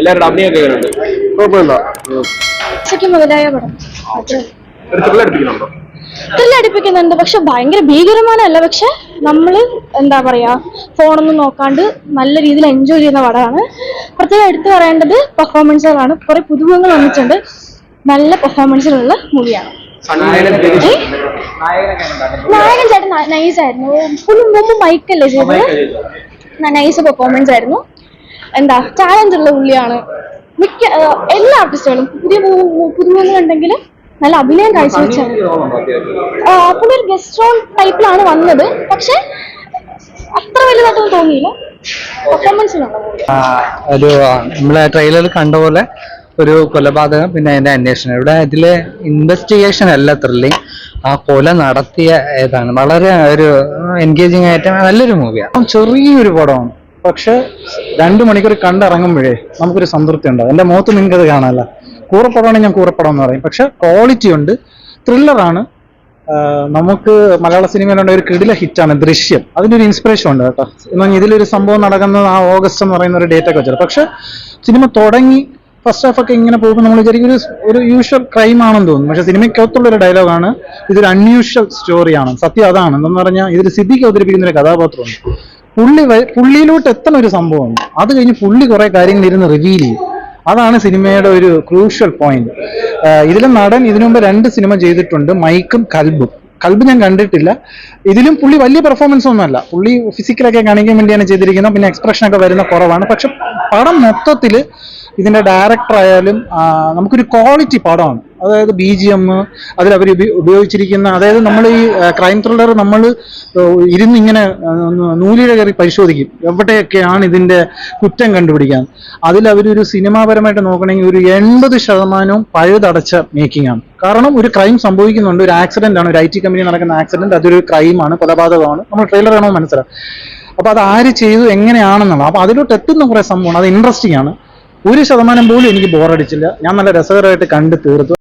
എല്ലാവരുടെ അഭിനയൊക്കെ വരുന്നുണ്ട്. കുഴപ്പമില്ല. മുതലായ പടം ത്രില്ലടിപ്പിക്കുന്നുണ്ട്. പക്ഷെ ഭയങ്കര ഭീകരമാനല്ല. പക്ഷെ നമ്മള് എന്താ പറയാ, ഫോണൊന്നും നോക്കാണ്ട് നല്ല രീതിയിൽ എൻജോയ് ചെയ്യുന്ന പടമാണ്. പ്രത്യേകം എടുത്തു പറയേണ്ടത് പെർഫോമൻസുകളാണ്. കുറെ പുതുമുഖങ്ങൾ വന്നിട്ടുണ്ട്. നല്ല പെർഫോമൻസിലുള്ള മൂവിയാണ്. നായകൻ ചേട്ടൻ നൈസ് ആയിരുന്നു. മുമ്പ് മൈക്കല്ലേ ചെയ്തത്. നൈസ് പെർഫോമൻസ് ആയിരുന്നു. എന്താ ചാലഞ്ച് ഉള്ള പുള്ളിയാണ്. എല്ലാ ആർട്ടിസ്റ്റുകളും പുതുമുഖങ്ങളുണ്ടെങ്കിലും നല്ല അഭിനയം കാഴ്ചവെച്ചാണ്. പുള്ളി ഒരു ഗസ്റ്റ് റോൾ ടൈപ്പിലാണ് വന്നത്. പക്ഷെ അത്ര വലുതായിട്ടൊന്നും തോന്നിയില്ല. പെർഫോമൻസിലാണ് ഒരു നമ്മളെ ട്രെയിലറിൽ കണ്ട പോലെ ഒരു കൊലപാതകം, പിന്നെ അതിന്റെ അന്വേഷണം. ഇവിടെ ഇതിലെ ഇൻവെസ്റ്റിഗേഷൻ അല്ല ത്രില്ലിങ്, ആ കൊല നടത്തിയ ഏതാണ് വളരെ ഒരു എൻഗേജിങ് ആയിട്ട് നല്ലൊരു മൂവിയാണ്. ചെറിയൊരു പടമാണ്, പക്ഷെ 2 മണിക്കൂർ കണ്ടിറങ്ങുമ്പോഴേ നമുക്കൊരു സംതൃപ്തി ഉണ്ടാവും. എന്റെ മുഖത്ത് നിങ്ങൾക്ക് അത് കാണാമല്ല. കൂറപ്പടമാണെങ്കിൽ ഞാൻ കൂറപ്പടം എന്ന് പറയും. പക്ഷെ ക്വാളിറ്റി ഉണ്ട്, ത്രില്ലറാണ്. നമുക്ക് മലയാള സിനിമയിലുണ്ട് ഒരു കിടില ഹിറ്റാണ് ദൃശ്യം. അതിനൊരു ഇൻസ്പിറേഷൻ ഉണ്ട് കേട്ടോ. എന്നാൽ ഇതിലൊരു സംഭവം നടക്കുന്നത് ആ ഓഗസ്റ്റ് എന്ന് പറയുന്ന ഒരു ഡേറ്റ് ഒക്കെ വെച്ചത്. പക്ഷെ സിനിമ തുടങ്ങി ഫസ്റ്റ് ഹാഫ് ഒക്കെ ഇങ്ങനെ പോകുമ്പോൾ നമ്മൾ വിചാരിക്കും ഒരു യൂഷ്വൽ ക്രൈം ആണെന്ന് തോന്നും. പക്ഷെ സിനിമയ്ക്കകത്തുള്ളൊരു ഡയലോഗാണ്, ഇതൊരു അൺയൂഷ്വൽ സ്റ്റോറിയാണ്. സത്യം അതാണ്. എന്തെന്ന് പറഞ്ഞാൽ ഇതിൽ സിദ്ദിഖ് അവതരിപ്പിക്കുന്ന ഒരു കഥാപാത്രമുണ്ട്. പുള്ളിയിലോട്ട് എത്തുന്ന ഒരു സംഭവമാണ്. അത് കഴിഞ്ഞ് പുള്ളി കുറെ കാര്യങ്ങൾ ഇരുന്ന് റിവീൽ ചെയ്യും. അതാണ് സിനിമയുടെ ഒരു ക്രൂഷ്യൽ പോയിന്റ്. ഇതിലെ നടൻ ഇതിനു മുമ്പ് 2 സിനിമ ചെയ്തിട്ടുണ്ട്, മൈക്കും കൽബും. കൽബ് ഞാൻ കണ്ടിട്ടില്ല. ഇതിലും പുള്ളി വലിയ പെർഫോമൻസ് ഒന്നുമല്ല. പുള്ളി ഫിസിക്കലൊക്കെ കാണിക്കാൻ വേണ്ടിയാണ് ചെയ്തിരിക്കുന്നത്. പിന്നെ എക്സ്പ്രഷൻ ഒക്കെ വരുന്ന കുറവാണ്. പക്ഷെ പടം മൊത്തത്തിൽ ഇതിന്റെ ഡയറക്ടർ ആയാലും നമുക്കൊരു ക്വാളിറ്റി പടമാണ്. അതായത് BGM അതിൽ അവർ ഉപയോഗിച്ചിരിക്കുന്ന, അതായത് നമ്മൾ ഈ ക്രൈം ത്രില്ലർ നമ്മൾ ഇരുന്ന് ഇങ്ങനെ നൂലിഴ കയറി പരിശോധിക്കും എവിടെയൊക്കെയാണ് ഇതിന്റെ കുറ്റം കണ്ടുപിടിക്കാൻ. അതിൽ അവരൊരു സിനിമാപരമായിട്ട് നോക്കണമെങ്കിൽ ഒരു 80% പഴുതടച്ച മേക്കിംഗ് ആണ്. കാരണം ഒരു ക്രൈം സംഭവിക്കുന്നുണ്ട്, ഒരു ആക്സിഡന്റ് ആണ്, ഒരു IT കമ്പനി നടക്കുന്ന ആക്സിഡന്റ്, അതൊരു ക്രൈമാണ്, കൊലപാതകമാണ്. നമ്മൾ ട്രെയിലർ ആണോ മനസ്സിലാവും. അപ്പൊ അത് ആര് ചെയ്തു എങ്ങനെയാണെന്നാണ്. അപ്പൊ അതിലോട്ട് എത്തുന്ന കുറെ സംഭവമാണ്. അത് ഇൻട്രസ്റ്റിംഗ് ആണ്. 1% പോലും എനിക്ക് ബോറടിച്ചില്ല. ഞാൻ നല്ല രസകരമായിട്ട് കണ്ടു തീർത്തു.